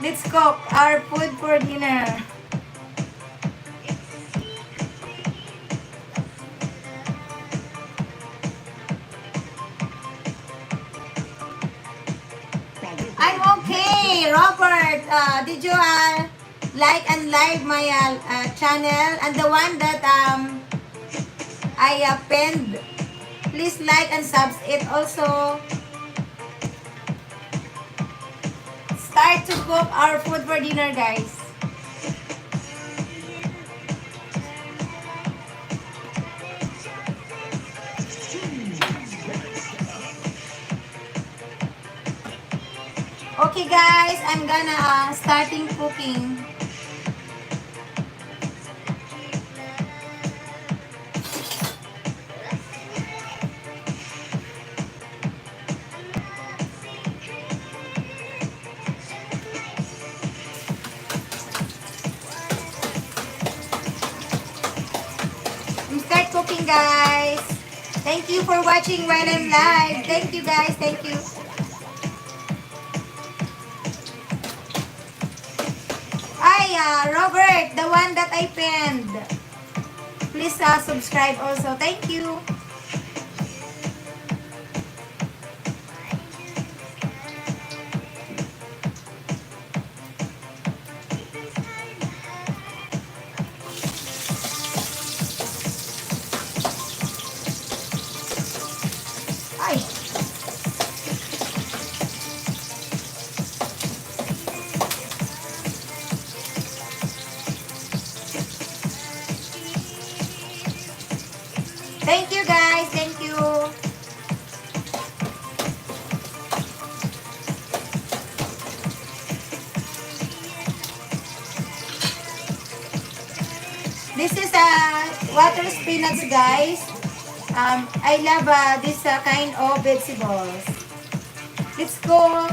Let's cook our food for dinner. I'm okay, Robert. Did you like and live my channel and the one that I pinned? Please like and subs it also. Start to cook our food for dinner, guys. Okay, guys, I'm gonna starting cooking. Start cooking, guys. Thank you for watching while I'm live. Thank you, guys. Thank you. Ay, Robert, the one that I pinned. Please subscribe also. Thank you. Ay. Thank you, guys. Thank you. This is water spinach, guys. I love this kind of vegetables. Let's go.